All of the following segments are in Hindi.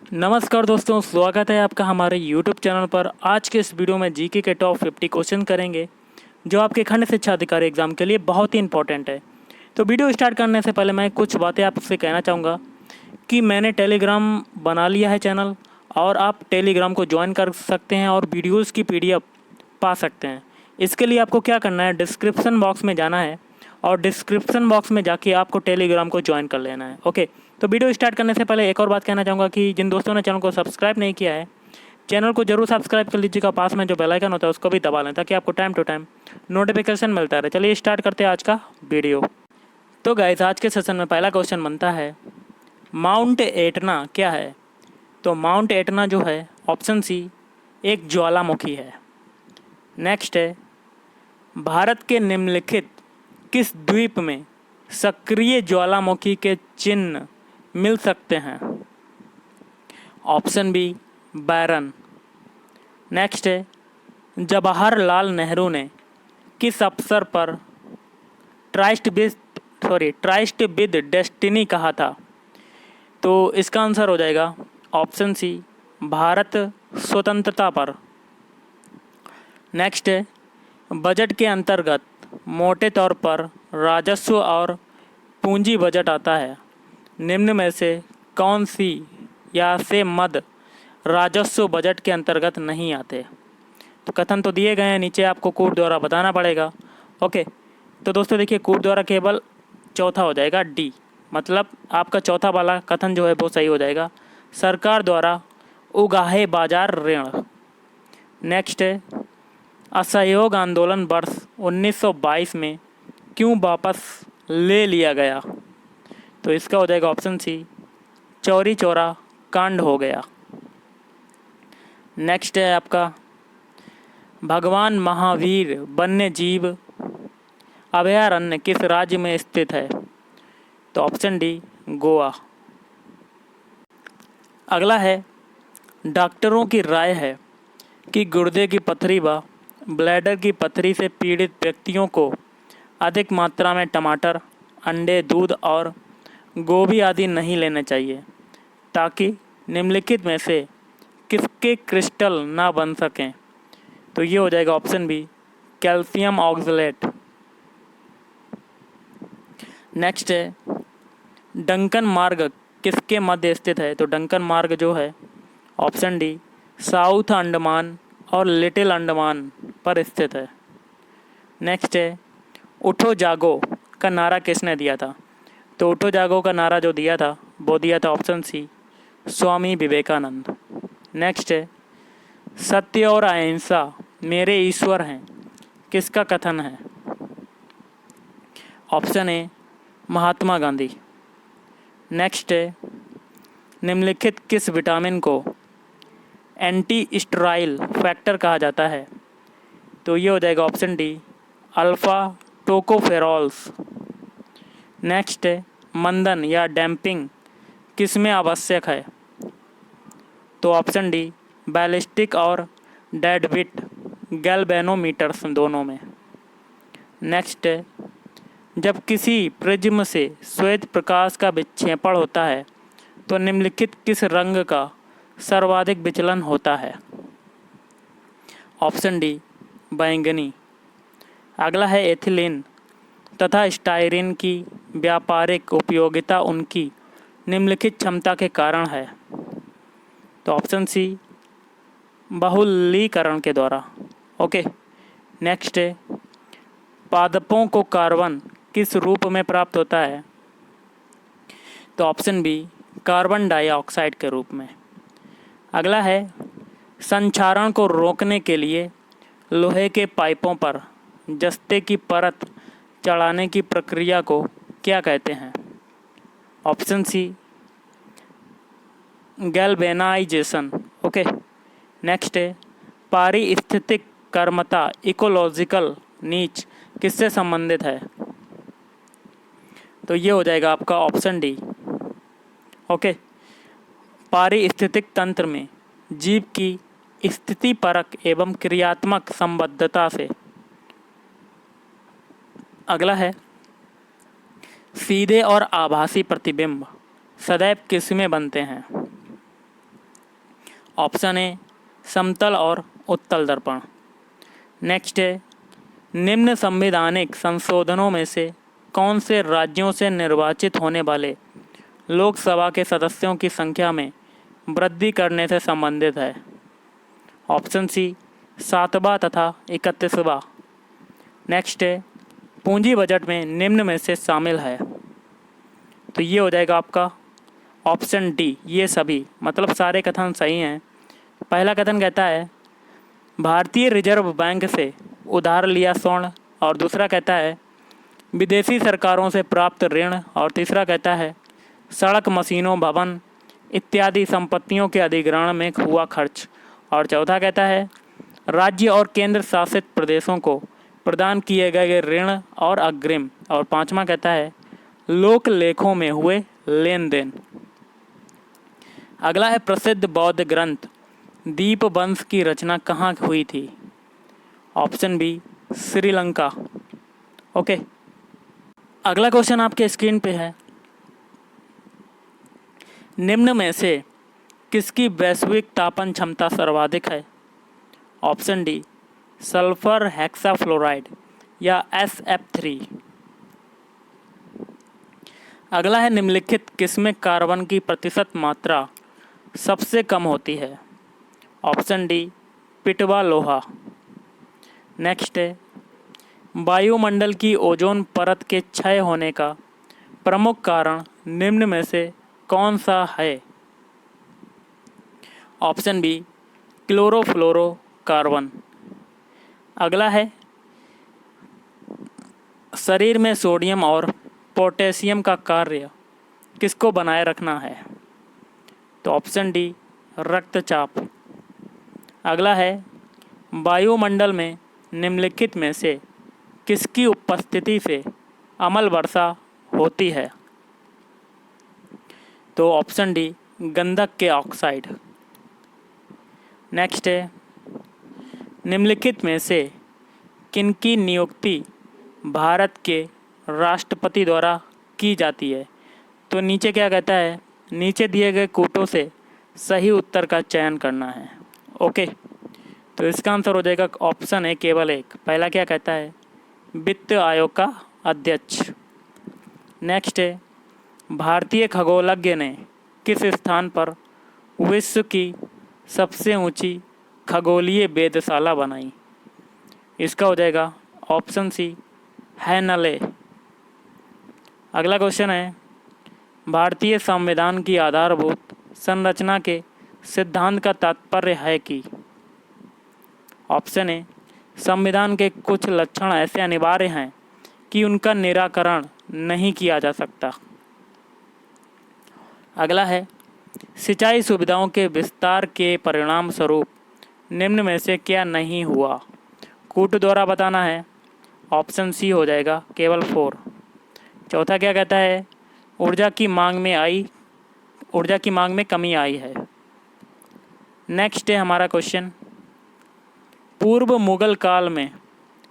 नमस्कार दोस्तों, स्वागत है आपका हमारे YouTube चैनल पर। आज के इस वीडियो में जीके के टॉप 50 क्वेश्चन करेंगे जो आपके खंड शिक्षा अधिकारी एग्जाम के लिए बहुत ही इंपॉर्टेंट है। तो वीडियो स्टार्ट करने से पहले मैं कुछ बातें आपसे कहना चाहूँगा कि मैंने टेलीग्राम बना लिया है चैनल, और आप टेलीग्राम को ज्वाइन कर सकते हैं और वीडियोज़ की PDF पा सकते हैं। इसके लिए आपको क्या करना है, डिस्क्रिप्शन बॉक्स में जाना है और डिस्क्रिप्शन बॉक्स में जाके आपको टेलीग्राम को ज्वाइन कर लेना है। ओके, तो वीडियो स्टार्ट करने से पहले एक और बात कहना चाहूँगा कि जिन दोस्तों ने चैनल को सब्सक्राइब नहीं किया है, चैनल को जरूर सब्सक्राइब कर लीजिएगा। पास में जो बेल आइकन होता है उसको भी दबा लें ताकि आपको टाइम टू टाइम नोटिफिकेशन मिलता रहे। चलिए स्टार्ट करते हैं आज का वीडियो। तो गाइस, आज के सेशन में पहला क्वेश्चन बनता है, माउंट एटना क्या है? तो माउंट एटना जो है, ऑप्शन सी, एक ज्वालामुखी है। नेक्स्ट है, भारत के निम्नलिखित किस द्वीप में सक्रिय ज्वालामुखी के चिन्ह मिल सकते हैं? ऑप्शन बी, बैरन। नेक्स्ट है, जवाहरलाल नेहरू ने किस अवसर पर ट्राइस्ट विद डेस्टिनी कहा था? तो इसका आंसर हो जाएगा ऑप्शन सी, भारत स्वतंत्रता पर। नेक्स्ट है, बजट के अंतर्गत मोटे तौर पर राजस्व और पूंजी बजट आता है। निम्न में से कौन सी या से मद राजस्व बजट के अंतर्गत नहीं आते? तो कथन तो दिए गए हैं, नीचे आपको कोड द्वारा बताना पड़ेगा। ओके, तो दोस्तों देखिए, कोड द्वारा केवल चौथा हो जाएगा डी, मतलब आपका चौथा वाला कथन जो है वो सही हो जाएगा, सरकार द्वारा उगाहे बाजार ऋण। नेक्स्ट है, असहयोग आंदोलन वर्ष 1922 में क्यों वापस ले लिया गया? तो इसका हो जाएगा ऑप्शन सी, चौरी चौरा कांड हो गया। नेक्स्ट है आपका, भगवान महावीर वन्य जीव अभयारण्य किस राज्य में स्थित है? तो ऑप्शन डी, गोवा। अगला है, डॉक्टरों की राय है कि गुर्दे की पथरी व ब्लैडर की पथरी से पीड़ित व्यक्तियों को अधिक मात्रा में टमाटर, अंडे, दूध और गोभी आदि नहीं लेने चाहिए ताकि निम्नलिखित में से किसके क्रिस्टल ना बन सकें? तो ये हो जाएगा option B, calcium oxalate. Next है, डंकन मार्ग किसके मध्य स्थित है? तो डंकन मार्ग जो है, ऑप्शन डी, साउथ अंडमान और लिटिल अंडमान पर स्थित है। नेक्स्ट है, उठो जागो का नारा किसने दिया था? तो उठो जागो का नारा जो दिया था वो दिया था option C, Swami Vivekananda. Next है, सत्य और अहिंसा मेरे ईश्वर हैं किसका कथन है? Option A, Mahatma Gandhi. Next है, निम्नलिखित किस विटामिन को एंटी स्टेरॉयल फैक्टर कहा जाता है? तो ये हो जाएगा ऑप्शन डी, अल्फा टोकोफेरॉल्स। नेक्स्ट है, मंदन या डैम्पिंग किस में आवश्यक है? तो ऑप्शन डी, बैलिस्टिक और डेडविट गैल्वेनोमीटर्स दोनों में। नेक्स्ट है, जब किसी प्रिज्म से श्वेत प्रकाश का विक्षेपण होता है तो निम्नलिखित किस रंग का सर्वाधिक विचलन होता है? ऑप्शन डी, बैंगनी। अगला है, एथिलीन तथा स्टायरीन की व्यापारिक उपयोगिता उनकी निम्नलिखित क्षमता के कारण है? तो ऑप्शन सी, बहुलकीकरण के द्वारा। ओके, नेक्स्ट है, पादपों को कार्बन किस रूप में प्राप्त होता है? तो ऑप्शन बी, कार्बन डाइऑक्साइड के रूप में। अगला है, संक्षारण को रोकने के लिए लोहे के पाइपों पर जस्ते की परत चढ़ाने की प्रक्रिया को क्या कहते हैं? Option C, galvanization. Okay, next है, पारिस्थितिक कर्मता इकोलॉजिकल नीच किससे संबंधित है? तो ये हो जाएगा आपका ऑप्शन डी। ओके, पारिस्थितिक तंत्र में जीव की स्थिति परक एवं क्रियात्मक संबद्धता से। अगला है, सीधे और आभासी प्रतिबिंब सदैव किस में बनते हैं? ऑप्शन ए समतल और उत्तल दर्पण। नेक्स्ट है, निम्न संवैधानिक संशोधनों में से कौन से राज्यों से निर्वाचित होने वाले लोकसभा के सदस्यों की संख्या में वृद्धि करने से संबंधित है? ऑप्शन सी 7वां तथा 31वां। नेक्स्ट है, पूंजी बजट में निम्न में से शामिल है। तो ये हो जाएगा आपका ऑप्शन डी, ये सभी, मतलब सारे कथन सही हैं। पहला कथन कहता है भारतीय रिजर्व बैंक से उधार लिया स्वर्ण, और दूसरा कहता है विदेशी सरकारों से प्राप्त ऋण, और तीसरा कहता है सड़क, मशीनों, भवन इत्यादि संपत्तियों के अधिग्रहण में हुआ खर्च, और चौथा कहता है राज्य और केंद्र शासित प्रदेशों को प्रदान किए गए ऋण और अग्रिम, और पांचवा कहता है लोक लेखों में हुए लेन देन। अगला है प्रसिद्ध बौद्ध ग्रंथ दीपवंस की रचना कहाँ हुई थी? Option B Sri Lanka. ओके, अगला क्वेश्चन आपके स्क्रीन पे है, निम्न में से किसकी वैश्विक तापन क्षमता सर्वाधिक है? ऑप्शन डी सल्फर हेक्साफ्लोराइड या SF3। अगला है निम्नलिखित किसमें कार्बन की प्रतिशत मात्रा सबसे कम होती है? ऑप्शन डी पिटवा लोहा। नेक्स्ट है, वायुमंडल की ओजोन परत के क्षय होने का प्रमुख कारण निम्न में से कौन सा है? Option B chlorofluorocarbon. अगला है शरीर में सोडियम और पोटेशियम का कार्य किसको बनाए रखना है? तो ऑप्शन डी रक्तचाप। अगला है वायुमंडल में निम्नलिखित में से किसकी उपस्थिति से अम्ल वर्षा होती है? तो ऑप्शन डी गंधक के ऑक्साइड। नेक्स्ट है, निम्नलिखित में से किनकी नियुक्ति भारत के राष्ट्रपति द्वारा की जाती है? तो नीचे क्या कहता है, नीचे दिए गए कूटों से सही उत्तर का चयन करना है। ओके, तो इसका आंसर हो जाएगा ऑप्शन है केवल एक। पहला क्या कहता है, वित्त आयोग का अध्यक्ष। नेक्स्ट है, भारतीय खगोलज्ञ ने किस स्थान पर विश्व की सबसे ऊंची खगोलीय वेधशाला बनाई? इसका हो जाएगा ऑप्शन सी हैनले। अगला क्वेश्चन है, भारतीय संविधान की आधारभूत संरचना के सिद्धांत का तात्पर्य है कि? ऑप्शन ए संविधान के कुछ लक्षण ऐसे अनिवार्य हैं कि उनका निराकरण नहीं किया जा सकता। अगला है, सिंचाई सुविधाओं के विस्तार के परिणाम स्वरूप निम्न में से क्या नहीं हुआ? कूट द्वारा बताना है। ऑप्शन सी हो जाएगा केवल 4। चौथा क्या कहता है, ऊर्जा की मांग में कमी आई है। नेक्स्ट है हमारा क्वेश्चन, पूर्व मुगल काल में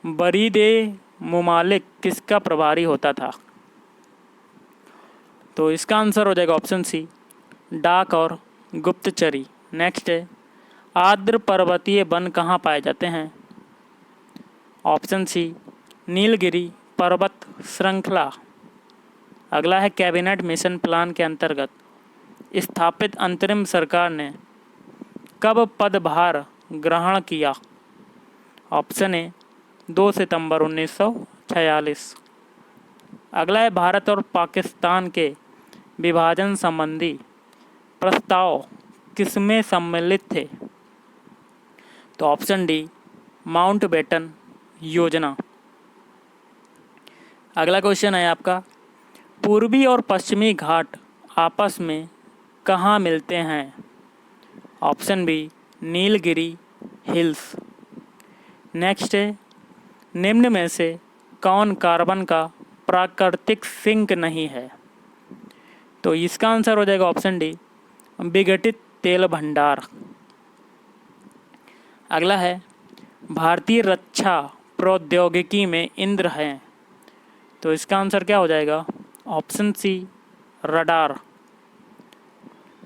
बरीद-ए-मुमालिक किसका प्रभारी होता था? तो इसका आंसर हो जाएगा ऑप्शन सी डाक और गुप्तचरी। नेक्स्ट है, आर्द्र पर्वतीय वन कहाँ पाए जाते हैं? ऑप्शन सी नीलगिरी पर्वत श्रृंखला। अगला है, कैबिनेट मिशन प्लान के अंतर्गत स्थापित अंतरिम सरकार ने कब पदभार ग्रहण किया? ऑप्शन ए 2 सितंबर 1946। अगला है, भारत और पाकिस्तान के विभाजन संबंधी प्रस्ताव किसमें सम्मिलित थे? तो ऑप्शन डी माउंटबेटन योजना। अगला क्वेश्चन है आपका, पूर्वी और पश्चिमी घाट आपस में कहाँ मिलते हैं? Option B Nilgiri hills. Next है, निम्न में से कौन कार्बन का प्राकृतिक सिंक नहीं है? तो इसका आंसर हो जाएगा ऑप्शन डी विघटित तेल भंडार। अगला है, भारतीय रक्षा प्रौद्योगिकी में इंद्र है। तो इसका आंसर क्या हो जाएगा? Option C radar.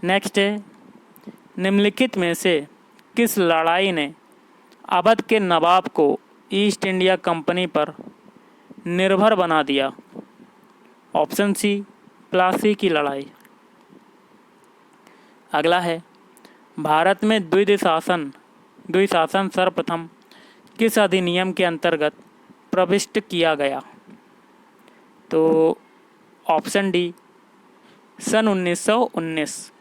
नेक्स्ट है, निम्नलिखित में से किस लड़ाई ने अवध के नवाब को ईस्ट इंडिया कंपनी पर निर्भर बना दिया? ऑप्शन सी, प्लासी की लड़ाई। अगला है, भारत में द्विशासन सर्वप्रथम किस अधिनियम के अंतर्गत प्रविष्ट किया गया? तो ऑप्शन डी, सन 1919।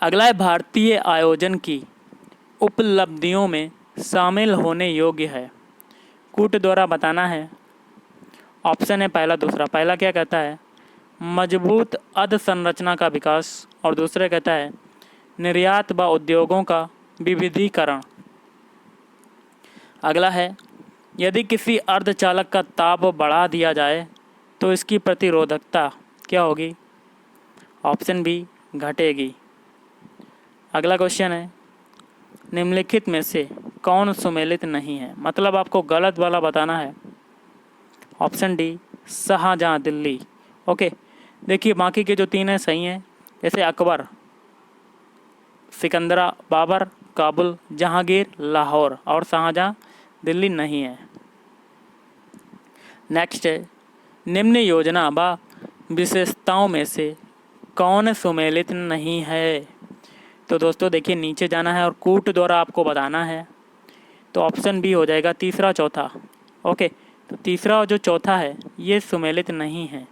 अगला है, भारतीय आयोजन की उपलब्धियों में शामिल होने योग्य है। कूट द्वारा बताना है। ऑप्शन है पहला दूसरा। पहला क्या कहता है? मजबूत अधसंरचना का विकास, और दूसरा कहता है निर्यात व उद्योगों का विविधीकरण। अगला है, यदि किसी अर्धचालक का ताप बढ़ा दिया जाए तो इसकी प्रतिरोधकता क्या होगी? ऑप्शन बी, घटेगी। अगला क्वेश्चन है, निम्नलिखित में से कौन सुमेलित नहीं है? मतलब आपको गलत वाला बताना है। Option D, Shahjahan Delhi. Okay, देखिए बाकी के जो तीन हैं सही हैं, जैसे अकबर, सिकंदरा, बाबर, काबुल, जहांगीर, लाहौर, और शाहजहाँ दिल्ली नहीं है। नेक्स्ट है, निम्न योजना व विशेषताओं में से कौन सुमेलित नहीं है? तो दोस्तों देखिए, नीचे जाना है और कूट द्वारा आपको बताना है। तो ऑप्शन बी हो जाएगा, तीसरा चौथा। ओके, तो तीसरा और जो चौथा है ये सुमेलित नहीं है।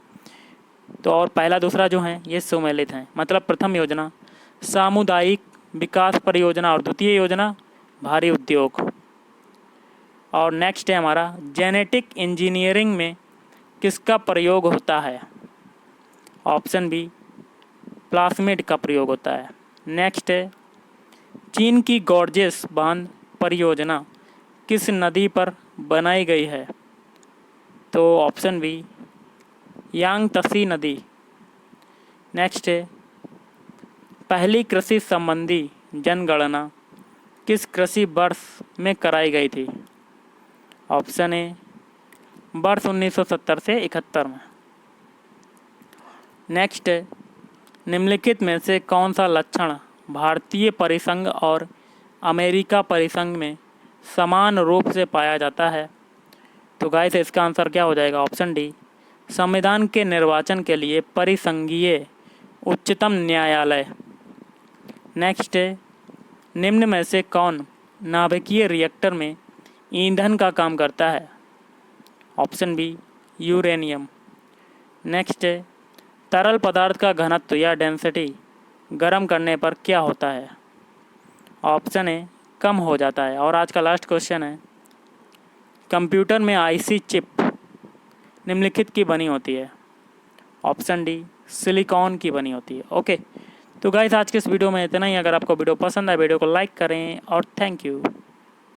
तो और पहला दूसरा जो है ये सुमेलित हैं। मतलब प्रथम योजना सामुदायिक विकास परियोजना और द्वितीय योजना भारी उद्योग। और नेक्स्ट है हमारा, जेनेटिक इंजीनियरिंग में किसका प्रयोग होता है? ऑप्शन बी, प्लास्मिड का प्रयोग होता है। नेक्स्ट है, चीन की गॉर्जेस बांध परियोजना किस नदी पर बनाई गई है? तो ऑप्शन बी, यांगत्से नदी। नेक्स्ट है, पहली कृषि संबंधी जनगणना किस कृषि वर्ष में कराई गई थी? ऑप्शन ए, वर्ष 1970 से 71 में। नेक्स्ट है, निम्नलिखित में से कौन सा लक्षण भारतीय परिसंघ और अमेरिका परिसंघ में समान रूप से पाया जाता है? तो गाइस इसका आंसर क्या हो जाएगा? ऑप्शन डी, संविधान के निर्वाचन के लिए परिसंघीय उच्चतम न्यायालय। नेक्स्ट है, निम्न में से कौन नाभिकीय रिएक्टर में ईंधन का काम करता है? Option B, uranium. नेक्स्ट है, तरल पदार्थ का घनत्व या डेंसिटी गर्म करने पर क्या होता है? ऑप्शन ए, कम हो जाता है। और आज का लास्ट क्वेश्चन है, कंप्यूटर में आईसी चिप निम्नलिखित की बनी होती है? ऑप्शन डी, सिलिकॉन की बनी होती है। ओके, तो गाइस आज के इस वीडियो में इतना ही। अगर आपको वीडियो पसंद आए वीडियो को लाइक करें और थैंक यू।